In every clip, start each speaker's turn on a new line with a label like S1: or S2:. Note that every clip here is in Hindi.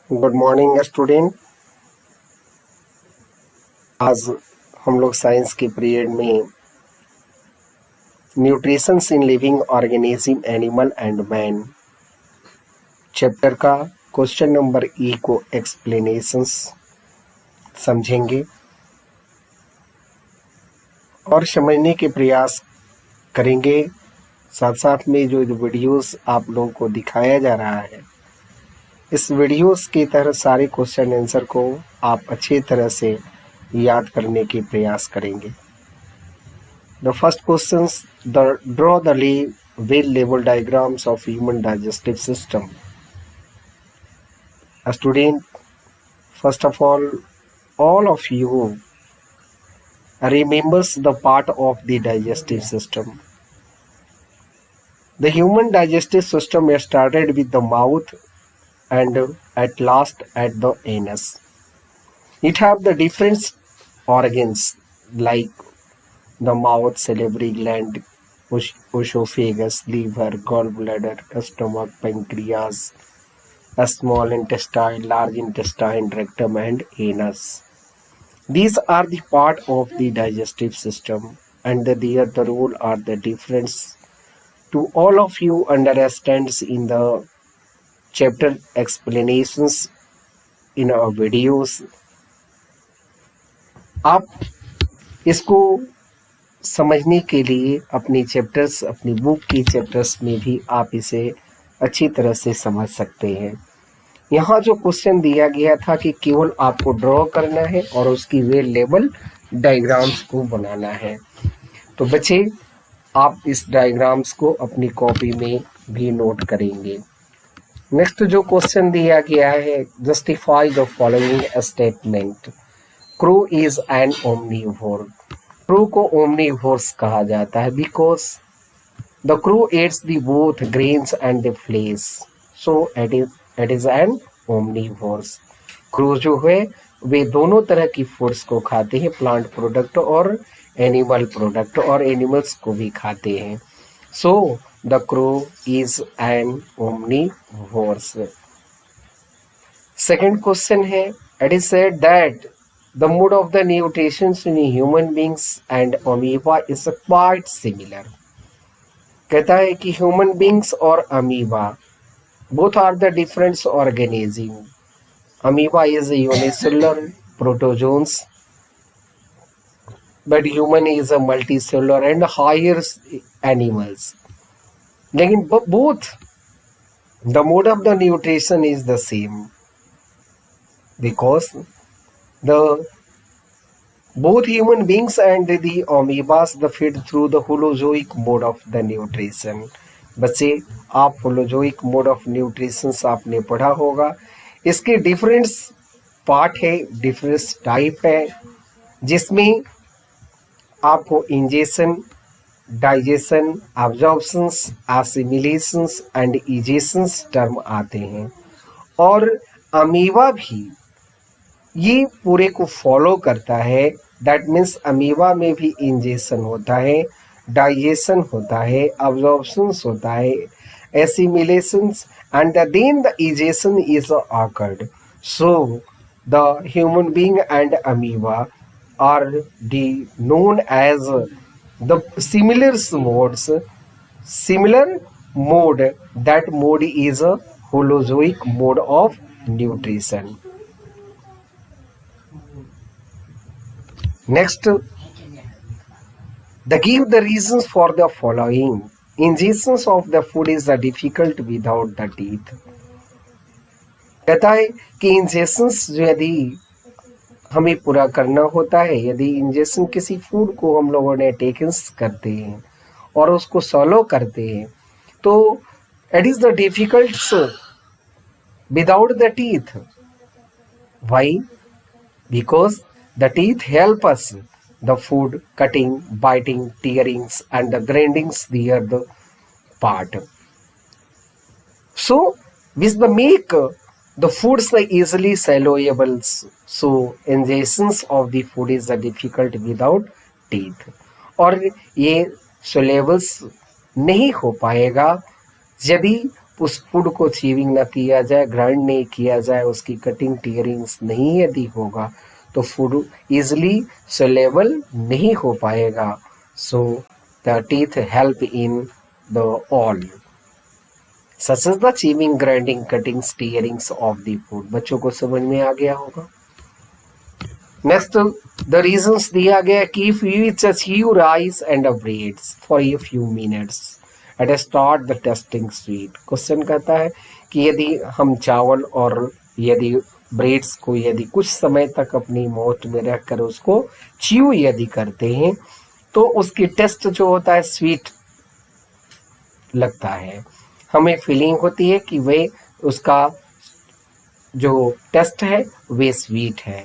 S1: Good morning student. आज हम लोग साइंस के पीरियड में nutrition in living organism animal and man chapter का क्वेश्चन नंबर ई को एक्सप्लेनेशंस समझेंगे और समझने के प्रयास करेंगे। साथ साथ में जो वीडियोस आप लोगों को दिखाया जा रहा है, इस वीडियोस की तरह सारे क्वेश्चन आंसर को आप अच्छी तरह से याद करने के प्रयास करेंगे। The first questions, draw the well-labeled diagrams of human digestive system. A student, first of all of you remembers the part of the digestive system. The human digestive system started with the mouth and at last at the anus. It have the different organs like the mouth, salivary gland, esophagus, liver, gallbladder, stomach, pancreas, a small intestine, large intestine, rectum and anus. These are the part of the digestive system, and the role are the difference to all of you understands in the chapter explanations in our videos. आप इसको समझने के लिए अपनी चैप्टर्स, अपनी बुक की चैप्टर्स में भी आप इसे अच्छी तरह से समझ सकते हैं। यहाँ जो क्वेश्चन दिया गया था कि केवल आपको ड्रॉ करना है और उसकी वेल लेवल डायग्राम्स को बनाना है। तो बच्चे, आप इस डायग्राम्स को अपनी कॉपी में भी नोट करेंगे। नेक्स्ट जो क्वेश्चन दिया गया है, justify the following statement. Crow is N omnivore. Crow को ओमनिवोर्स कहा जाता है because the crow eats the both grains and the flesh, so it is an omnivores. Crow जो है वे दोनों तरह की फूड्स को खाते हैं, प्लांट प्रोडक्ट और एनिमल प्रोडक्ट, और एनिमल्स को भी खाते हैं। So the crow is an omnivores. Second question है, it is said that the mode of the nutrition in human beings and amoeba is quite similar. कहता है कि human beings और amoeba both are the different organism. Amoeba is a unicellular protozoans, but human is a multicellular and higher animals. लेकिन both the mode of the nutrition is the same because both human beings and the amoebas the feed through the holozoic mode of the nutrition. बच्चे, आप holozoic mode of nutrition आपने पढ़ा होगा। इसके डिफरेंट पार्ट है, डिफरेंट टाइप है, जिसमें आपको इंजेशन, डाइजेशन, एब्जॉर्प्शंस, एसिमिलेशंस एंड इजेशंस टर्म आते हैं। और अमीबा भी ये पूरे को फॉलो करता है। दैट मीन्स अमीबा में भी इंजेशन होता है, डाइजेशन होता है, एब्जॉर्प्शंस होता है, assimilations and then the egestion is occurred. So the human being and amoeba are known as the similar modes. Similar mode, that mode is a holozoic mode of nutrition. Next, give the reasons for the following. Ingestions of the food is difficult without the teeth. कहता है कि इंजेशंस जो यदि हमें पूरा करना होता है, यदि इंजेशन किसी फूड को हम लोगों ने टेकन्स करते हैं और उसको सॉलो करते हैं, तो it is the difficult without the teeth. Why? Because the teeth help us the food cutting, biting, tearings and the grindings the part. So which the make the foods are easily soluble. So ingestions of the food is difficult without teeth. और ये solubles नहीं हो पाएगा यदि उस फूड को चीविंग ना किया जाए, ग्राइंड नहीं किया जाए, उसकी कटिंग टीयरिंग्स नहीं यदि होगा तो फूड इजिली सेलेबल नहीं हो पाएगा। So the teeth help in the all such as the chewing, grinding, cutting, tearings of the food. बच्चों को समझ में आ गया होगा। नेक्स्ट द रीजंस दिया गया कि if you achieve rice and breads for a few minutes at start the tasting sweet. Question कहता है कि यदि हम चावल और यदि ब्रेड्स को यदि कुछ समय तक अपनी माउथ में रखकर उसको च्यू यदि करते हैं तो उसकी टेस्ट जो होता है स्वीट लगता है। हमें फीलिंग होती है कि वे उसका जो टेस्ट है वे स्वीट है।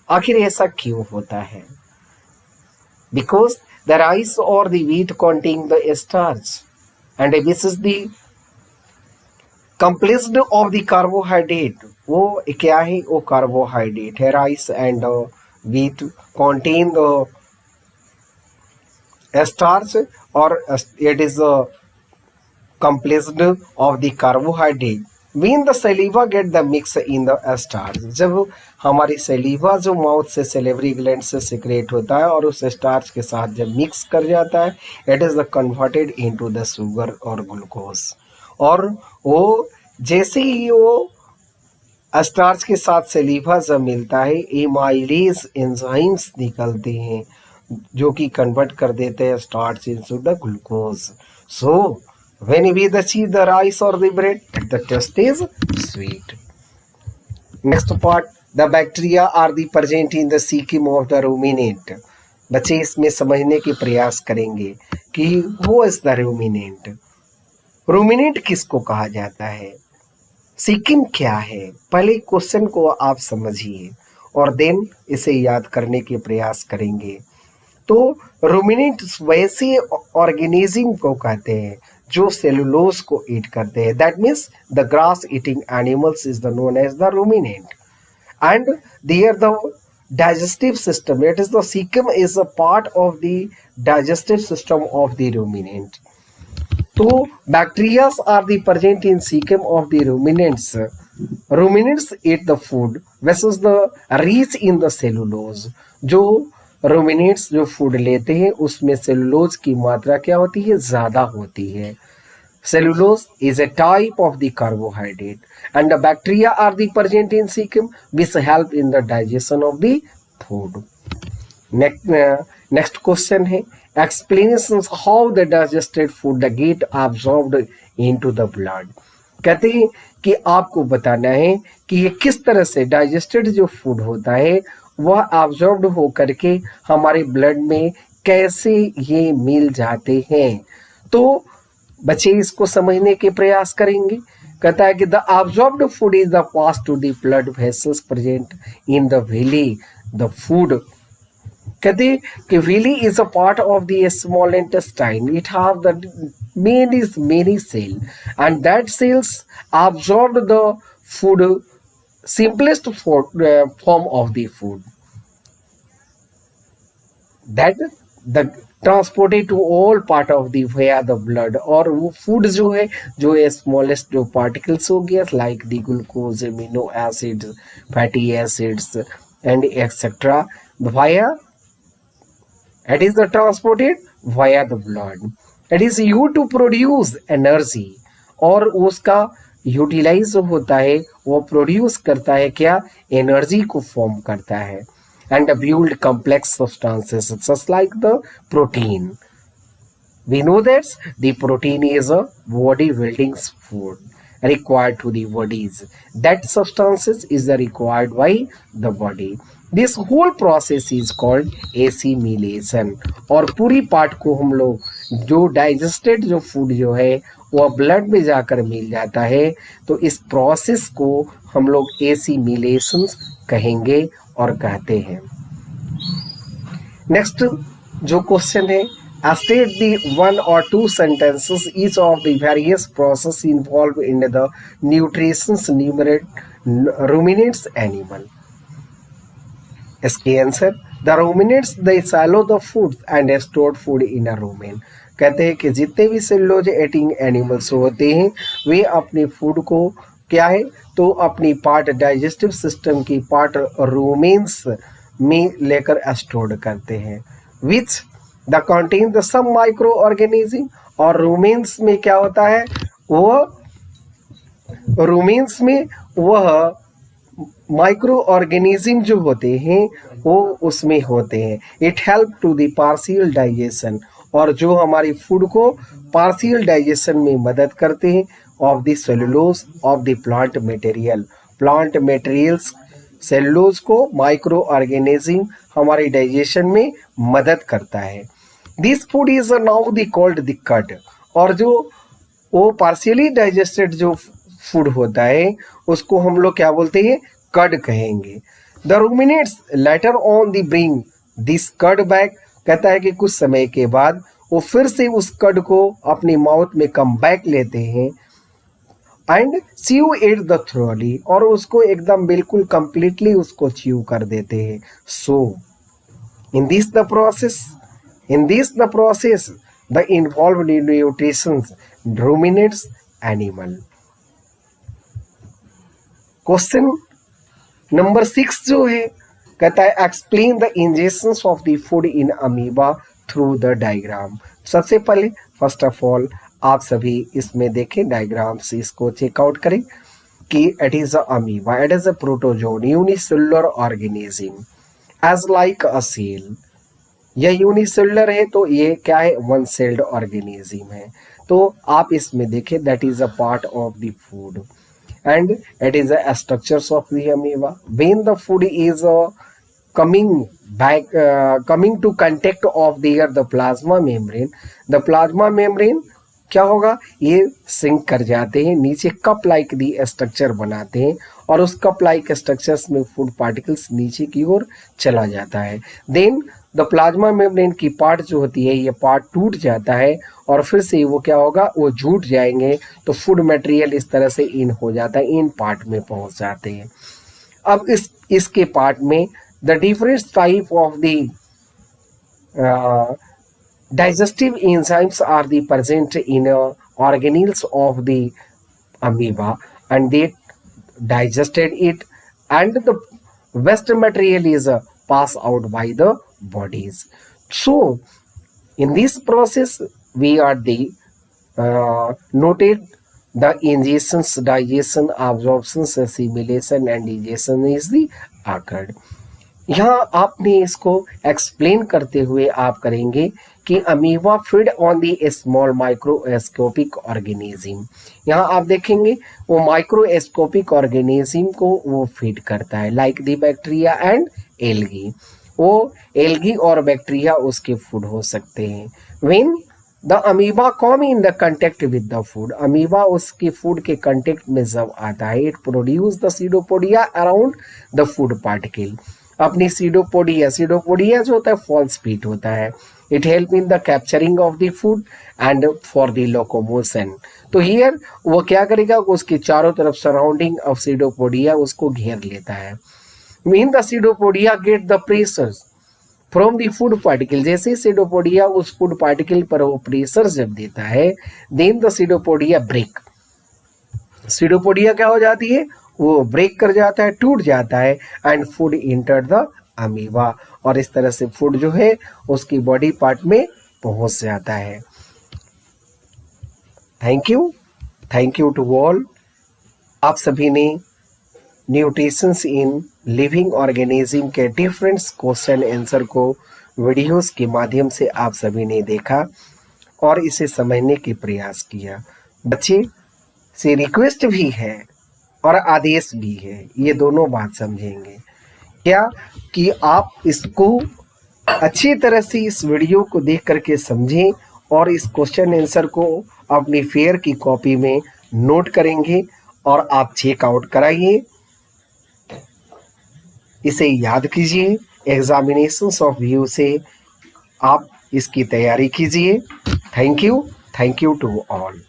S1: आखिर ऐसा क्यों होता है? बिकॉज द राइस और the wheat contain the starch and this is the complexed of the carbohydrate. वो क्या है? वो कार्बोहाइड्रेट है। Rice and wheat contain the starch और it is complexed of the carbohydrate. When the saliva get the mix in the starch, जब हमारी सलीवा जो माउथ से सेलेवरी ग्लैंड से सिक्रेट होता है और उस स्टार्च के साथ जब मिक्स कर जाता है, it is the converted into the sugar और ग्लूकोज। और वो जैसे ही वो स्टार्च के साथ सलीवा जब मिलता है, एमाइलेज एंजाइम्स निकलते हैं जो कि कन्वर्ट कर देते हैं starch into the glucose. So when we achieve the rice or the bread, the taste is sweet. Next part, the bacteria are the present in the cecum of the ruminant. बच्चे इसमें समझने के प्रयास करेंगे कि वो इज द रूमिनेंट। रूमिनेंट किसको कहा जाता है? सीकिम क्या है? पहले क्वेश्चन को आप समझिए और देन इसे याद करने के प्रयास करेंगे। तो रूमिनेंट वैसे ऑर्गेनिज्म को कहते हैं जो सेलुलोज को ईट करते हैं। That means the grass eating animals is the known as the ruminant and their the digestive system, it is the cecum is a part of the digestive system of the ruminant. So bacteria are the present in cecum of the ruminants. Ruminants eat the food versus the rich in the cellulose. जो ruminants जो food लेते हैं उसमें सेलुलोज की मात्रा क्या होती है? ज्यादा होती है। Cellulose is a type of the carbohydrate and the bacteria are the present in cecum which help in the digestion of the food. Next question है explanations how the digested food get absorbed into the blood. कहते हैं कि आपको बताना है कि ये किस तरह से डाइजेस्टेड जो फूड होता है वह एब्जॉर्ब्ड हो करके हमारे ब्लड में कैसे ये मिल जाते हैं। तो बच्चे इसको समझने के प्रयास करेंगे। कहता है कि the absorbed food is the pass to the blood vessels present in the villi. The food कहते हैं कि villi is a part of the small intestine. It have the many cell and that cells absorb the food simplest form of the food that the transported to all part of the via the blood। और वो फूड जो है जो स्मॉलेस्ट जो पार्टिकल्स हो गया like the glucose, amino acids, fatty acids and etcetera via it is the transported via the blood. It is used to produce energy और उसका यूटिलाइज होता है वो प्रोड्यूस करता है क्या? एनर्जी को फॉर्म करता है। And build complex substances such like the protein. We know that the protein is a body building food required to the bodies. That substances is required by the body. This whole process is called assimilation. और पूरी पार्ट को हम लोग जो डाइजेस्टेड जो फूड जो है वह ब्लड में जाकर मिल जाता है तो इस प्रोसेस को हम लोग एसिमिलेशन कहेंगे और कहते हैं। नेक्स्ट जो क्वेश्चन है state the one or two sentences each of the various process involved in the nutrition's ruminants animal. इसके answer the ruminants they swallow the food and stored food in a rumen. कहते हैं कि जितने भी सेलुलोज ईटिंग एनिमल्स होते हैं वे अपने फूड को क्या है तो अपनी पार्ट डाइजेस्टिव सिस्टम की पार्ट रूमेन्स में लेकर स्टोर करते हैं, which the contain the some micro organism. और रूमेन्स में क्या होता है, वो रूमेन्स में वह माइक्रो ऑर्गेनिज्म जो होते हैं वो उसमें होते हैं। It help to the partial digestion, और जो हमारी फूड को पार्शियल डाइजेशन में मदद करते हैं of the cellulose of the plant material. Plant materials cellulose को माइक्रो ऑर्गेनिज्म हमारे डाइजेशन में मदद करता है। This food is now the called the कड, और जो वो पार्शियली डाइजेस्टेड जो फूड होता है उसको हम लोग क्या बोलते हैं, कड कहेंगे। The ruminants later on the bring this कड बैक, कहता है कि कुछ समय के बाद वो फिर से उस कड को अपनी माउथ में कम बैक लेते हैं and chew it the thoroughly, और उसको एकदम बिल्कुल कंप्लीटली उसको च्यू कर देते हैं। So in this the process the involved nutrition ruminants animal. Question number 6 जो है कहता है explain the ingestions of the food in amoeba through the diagram. सबसे पहले फर्स्ट ऑफ ऑल आप सभी इसमें देखें डायग्राम से, इसको चेकआउट करें कि it is a amoeba, it is a protozoan unicellular organism as like a cell. यह यूनिसेलुलर है तो ये क्या है, वन सेल्ड ऑर्गेनिज्म है। तो आप इसमें देखें that is a part of the food and it is the structures of the amoeba. When the food is coming to contact of the plasma membrane, the plasma membrane क्या होगा, ये सिंक कर जाते हैं नीचे, कप लाइक दी स्ट्रक्चर बनाते हैं और उस कप लाइक स्ट्रक्चर्स में फूड पार्टिकल्स नीचे की ओर चला जाता है। देन द प्लाज्मा मेम्ब्रेन की पार्ट जो होती है ये पार्ट टूट जाता है और फिर से वो क्या होगा, वो जुट जाएंगे तो फूड मटेरियल इस तरह से इन हो जाता है, इन पार्ट में पहुंच जाते हैं। अब इसके पार्ट में the different type of the digestive enzymes are the present in organelles of the amoeba and they digested it and the waste material is passed out by the bodies. So in this process we are the noted the ingestions, digestion, absorption, assimilation and digestion is the occurred. यहाँ आपने इसको एक्सप्लेन करते हुए आप करेंगे कि amoeba feed on the small microscopic organism. यहाँ आप देखेंगे वो माइक्रोस्कोपिक ऑर्गेनिज्म को वो फीड करता है like the bacteria and algae. वो एल्गी और बैक्टीरिया उसके फूड हो सकते हैं। When the amoeba come in the contact with the food, amoeba उसके फूड के कंटेक्ट में जब आता है it produce the pseudopodia around the food particle. अपनी सीडोपोडिया जो होता है फॉल्स पीट होता है। It help in the capturing of the food and for the locomotion. तो हियर वो क्या करेगा, उसके चारों तरफ सराउंडिंग ऑफ सीडोपोडिया उसको घेर लेता है। Mean the pseudopodia get the pressure from the food particle, जैसे सीडोपोडिया उस फूड पार्टिकल पर वो प्रेशर जब देता है then the pseudopodia break. Pseudopodia क्या हो जाती है, वो ब्रेक कर जाता है, टूट जाता है and food enter the amoeba, और इस तरह से फूड जो है उसकी बॉडी पार्ट में पहुंच जाता है। Thank you to all. आप सभी ने न्यूट्रिशंस इन लिविंग ऑर्गेनिज्म के डिफरेंट क्वेश्चन आंसर को वीडियोस के माध्यम से आप सभी ने देखा और इसे समझने के प्रयास किया। बच्चे से रिक्वेस्ट भी है और आदेश भी है, ये दोनों बात समझेंगे क्या कि आप इसको अच्छी तरह से इस वीडियो को देख करके समझें और इस क्वेश्चन आंसर को अपनी फेयर की कॉपी में नोट करेंगे और आप चेकआउट कराइए, इसे याद कीजिए, एग्जामिनेशंस ऑफ व्यू से आप इसकी तैयारी कीजिए। Thank you to all.